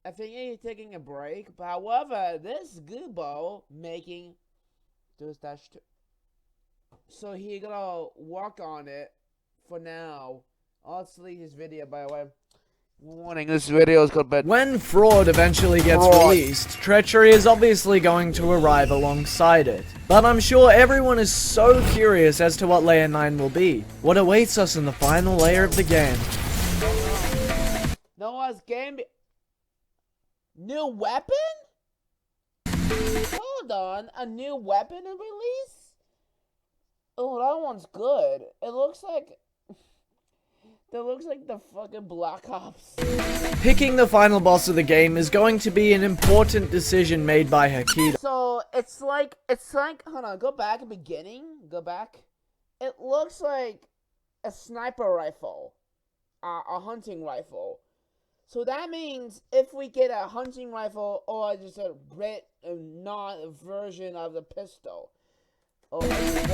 I think he's taking a break. But however, this Goobo making this dash two. So he gonna work on it for now. I'll delete his video, by the way. Warning, this video is gonna be... When Fraud eventually gets released, Treachery is obviously going to arrive alongside it. But I'm sure everyone is so curious as to what Layer 9 will be. What awaits us in the final layer of the game. Noah's game... New weapon? Hold on, a new weapon in release? Oh, that one's good. It looks like... That looks like the fucking Black Ops. Picking the final boss of the game is going to be an important decision made by Hakita. So, it's like, hold on, go back, beginning, go back. It looks like a sniper rifle, a hunting rifle. So that means if we get a hunting rifle or just a red, non-version of the pistol.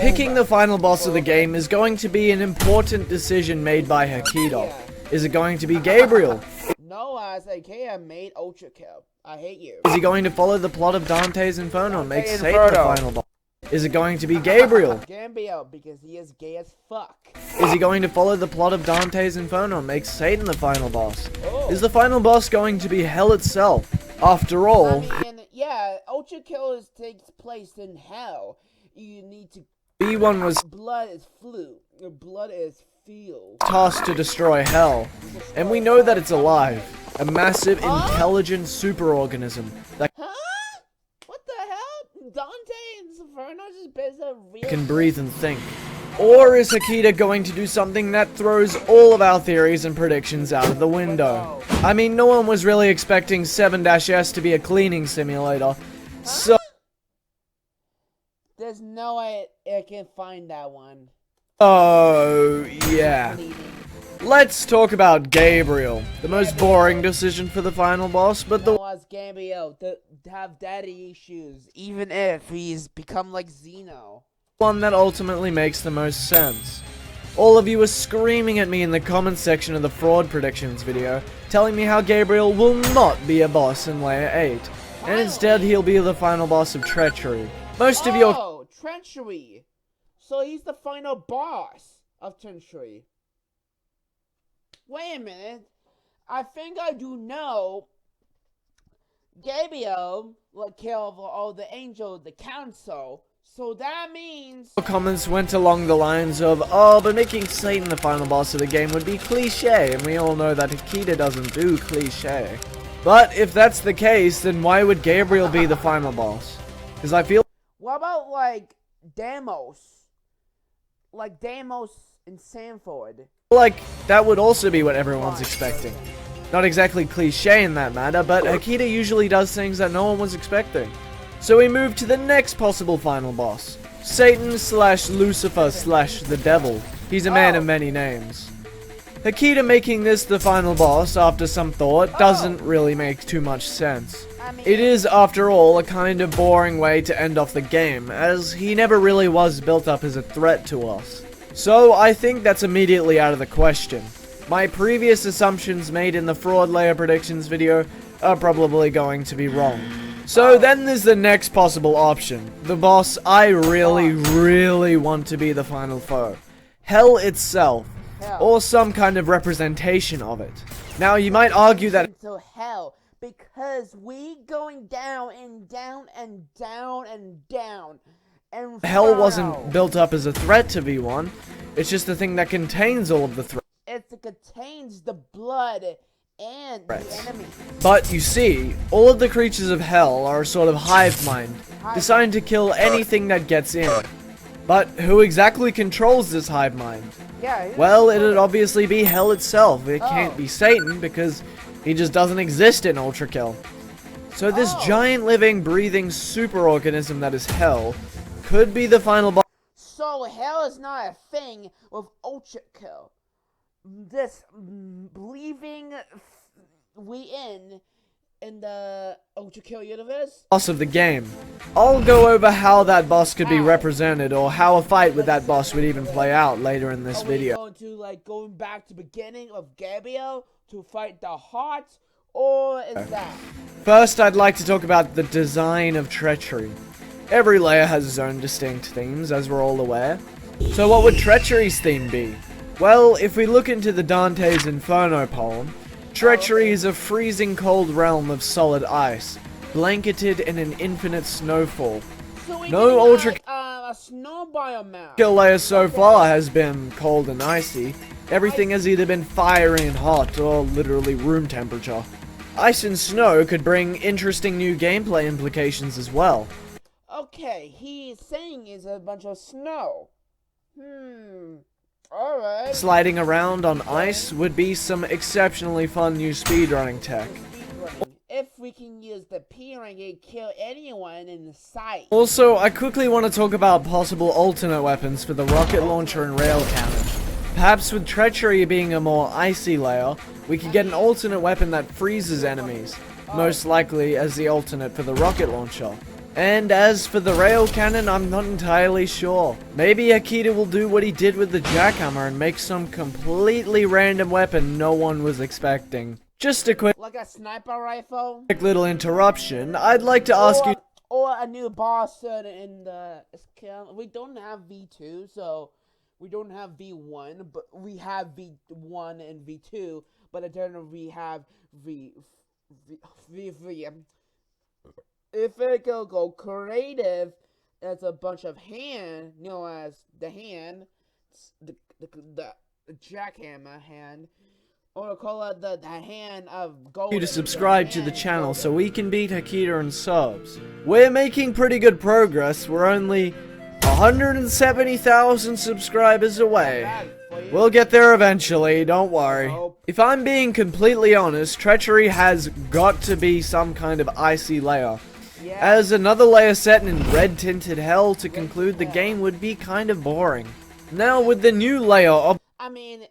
Picking the final boss of the game is going to be an important decision made by Hakita. Is it going to be Gabriel? No, as IKEA made ULTRAKILL. I hate you. Is he going to follow the plot of Dante's Inferno and make Satan the final boss? Is it going to be Gabriel? Gabriel, because he is gay as fuck. Is he going to follow the plot of Dante's Inferno and make Satan the final boss? Oh. Is the final boss going to be hell itself? After all... I mean, yeah, ULTRAKILL takes place in hell. You need to... B1 was blood is flu. Your blood is fuel. tasked to destroy hell. And we know that it's alive. A massive, intelligent superorganism that What the hell? Dante Inferno just based on real... can breathe and think. Or is Hakita going to do something that throws all of our theories and predictions out of the window? I mean, no one was really expecting 7-S to be a cleaning simulator. So... There's no way I can find that one. Oh, yeah. Let's talk about Gabriel. The most boring decision for the final boss, but the Gabriel to have daddy issues, even if he's become like Xeno. one that ultimately makes the most sense. All of you are screaming at me in the comment section of the Fraud Predictions video, telling me how Gabriel will not be a boss in Layer 8, and instead he'll be the final boss of Treachery. Most of your Treachery. So he's the final boss of Treachery. Wait a minute. I think I do know. Gabriel will kill all the angels, the council. So that means... comments went along the lines of, oh, but making Satan the final boss of the game would be cliche, and we all know that Hakita doesn't do cliche. But if that's the case, then why would Gabriel be the final boss? Because I feel... What about, like, Deimos? Like, Deimos in Sanford. like that would also be what everyone's expecting. Not exactly cliche in that matter, but Hakita usually does things that no one was expecting. So we move to the next possible final boss. Satan slash Lucifer slash the devil. He's a man of many names. Hakita making this the final boss after some thought doesn't really make too much sense. It is, after all, a kind of boring way to end off the game, as he never really was built up as a threat to us. So I think that's immediately out of the question. My previous assumptions made in the Fraud Layer Predictions video are probably going to be wrong. So then there's the next possible option. The boss I really want to be the final foe. Hell itself. Or some kind of representation of it. Now you might argue that into hell because we going down and down and down and down. And hell wasn't built up as a threat to V1. It's just the thing that contains all of the threats. It contains the blood and the enemy. But you see, all of the creatures of hell are a sort of hive mind, designed to kill anything that gets in. But who exactly controls this hive mind? Well, it'd obviously be hell itself. It can't be Satan because he just doesn't exist in ULTRAKILL. So this giant living, breathing superorganism that is hell could be the final boss. So hell is not a thing with ULTRAKILL. This believing we in the ULTRAKILL universe? Boss of the game. I'll go over how that boss could be represented, or how a fight with that boss would even play out later in this video. Are we going to, like, going back to the beginning of Gabriel to fight the heart, Or is that? First, I'd like to talk about the design of Treachery. Every layer has its own distinct themes, as we're all aware. So what would Treachery's theme be? Well, if we look into the Dante's Inferno poem, Treachery is a freezing cold realm of solid ice, blanketed in an infinite snowfall. So we No need, ultra like, a snow biome map. kill layer so far has been cold and icy. Everything has either been fiery and hot, or literally room temperature. Ice and snow could bring interesting new gameplay implications as well. Okay, he's saying it's a bunch of snow. Alright. Sliding around on ice would be some exceptionally fun new speedrunning tech. If we can use the P rank to kill anyone in the sight. Also, I quickly want to talk about possible alternate weapons for the rocket launcher and rail cannon. Perhaps with Treachery being a more icy layer, we could get an alternate weapon that freezes enemies, most likely as the alternate for the rocket launcher. And as for the rail cannon, I'm not entirely sure. Maybe Akita will do what he did with the jackhammer and make some completely random weapon no one was expecting. Just a quick Like a sniper rifle? little interruption, I'd like to ask you... Or a new boss in the... We don't have V2, so... We don't have V1, but we have V1 and V2, but then we have V3. If it could go creative, that's a bunch of hand, known as the hand, the jackhammer hand, or call it the hand of gold. You to subscribe to the channel so we can beat Akita in subs. We're making pretty good progress. We're only 170,000 subscribers away. We'll get there eventually, don't worry. If I'm being completely honest, Treachery has got to be some kind of icy layer. As another layer set in red tinted hell to conclude the game would be kind of boring. Now with the new layer of... I mean,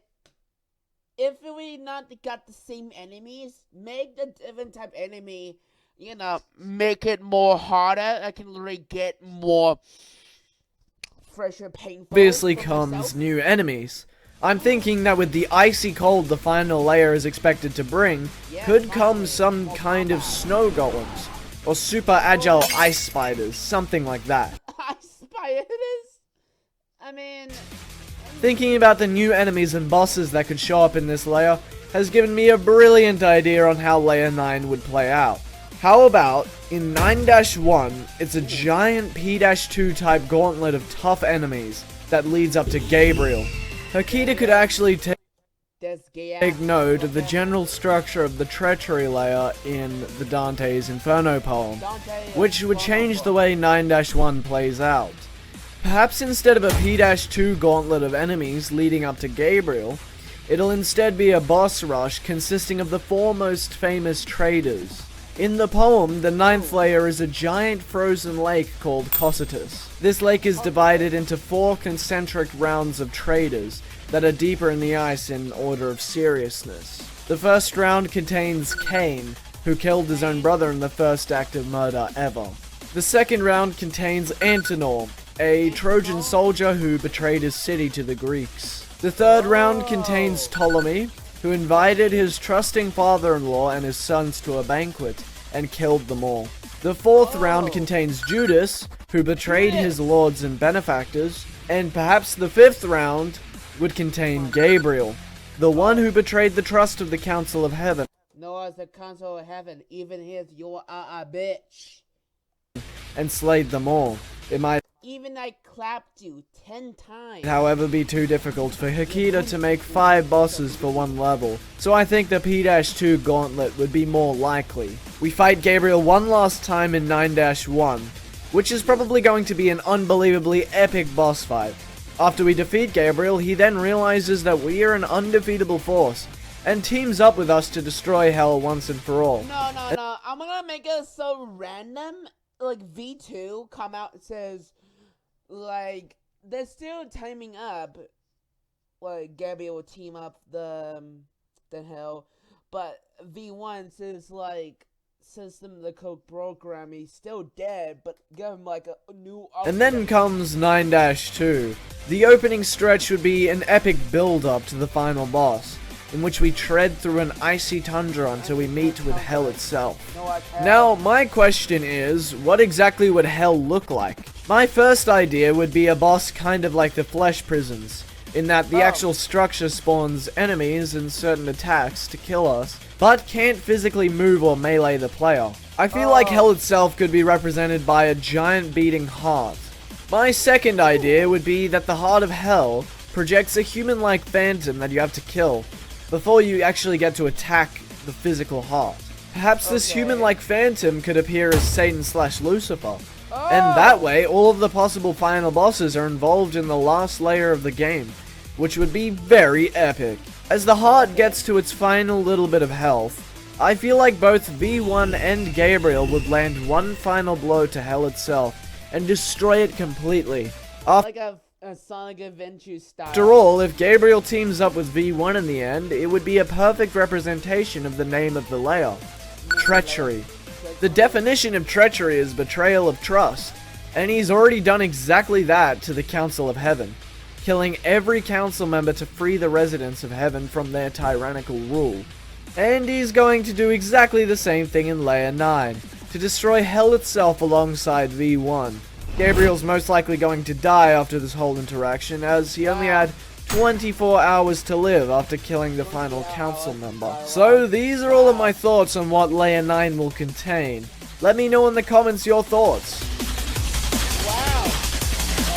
if we not got the same enemies, make the different type enemy, you know, make it more harder. I can literally get more fresher, painful. Obviously comes new enemies. I'm thinking that with the icy cold the final layer is expected to bring, could come some kind of snow golems, or super agile ice spiders, something like that. Ice spiders? I mean... Thinking about the new enemies and bosses that could show up in this layer has given me a brilliant idea on how Layer 9 would play out. How about, in 9-1, it's a giant P-2 type gauntlet of tough enemies that leads up to Gabriel. Akita could actually take note of the general structure of the Treachery layer in the Dante's Inferno poem, which would change the way 9-1 plays out. Perhaps instead of a P-2 gauntlet of enemies leading up to Gabriel, it'll instead be a boss rush consisting of the four most famous traders. In the poem, the 9th layer is a giant frozen lake called Cocytus. This lake is divided into 4 concentric rounds of traders that are deeper in the ice in order of seriousness. The first round contains Cain, who killed his own brother in the first act of murder ever. The second round contains Antenor, a Trojan soldier who betrayed his city to the Greeks. The third round contains Ptolemy, who invited his trusting father-in-law and his sons to a banquet and killed them all. The fourth round contains Judas, who betrayed his lords and benefactors, and perhaps the fifth round would contain Gabriel, the one who betrayed the trust of the Council of Heaven. No, as the Council of Heaven, even if you're a bitch. And slayed them all. It might Even I clapped you 10 times. however be too difficult for Akita to make 5 bosses for one level, so I think the P-2 gauntlet would be more likely. We fight Gabriel one last time in 9-1, which is probably going to be an unbelievably epic boss fight. After we defeat Gabriel, he then realizes that we are an undefeatable force, and teams up with us to destroy Hell once and for all. No, I'm gonna make it so random. Like, V2 come out and says, like, they're still timing up. Like, Gabriel will team up the Hell. But V1 says, like, system the code program, he's still dead, but give him like a new And then comes 9-2. The opening stretch would be an epic build-up to the final boss. in which we tread through an icy tundra until we meet with hell itself. No, like hell. Now, my question is, what exactly would hell look like? My first idea would be a boss kind of like the flesh prisons, in that the actual structure spawns enemies and certain attacks to kill us, but can't physically move or melee the player. I feel like hell itself could be represented by a giant beating heart. My second idea would be that the heart of hell projects a human-like phantom that you have to kill before you actually get to attack the physical heart. Perhaps this human-like phantom could appear as Satan/Lucifer. And that way, all of the possible final bosses are involved in the last layer of the game, which would be very epic. As the heart gets to its final little bit of health, I feel like both V1 and Gabriel would land one final blow to hell itself and destroy it completely. Like a Sonic Adventure style. After all, if Gabriel teams up with V1 in the end, it would be a perfect representation of the name of the layer: treachery. The definition of treachery is betrayal of trust, and he's already done exactly that to the Council of Heaven, killing every council member to free the residents of Heaven from their tyrannical rule. And he's going to do exactly the same thing in Layer 9, to destroy hell itself alongside V1. Gabriel's most likely going to die after this whole interaction, as he only had 24 hours to live after killing the final council member. So these are all of my thoughts on what Layer 9 will contain. Let me know in the comments your thoughts.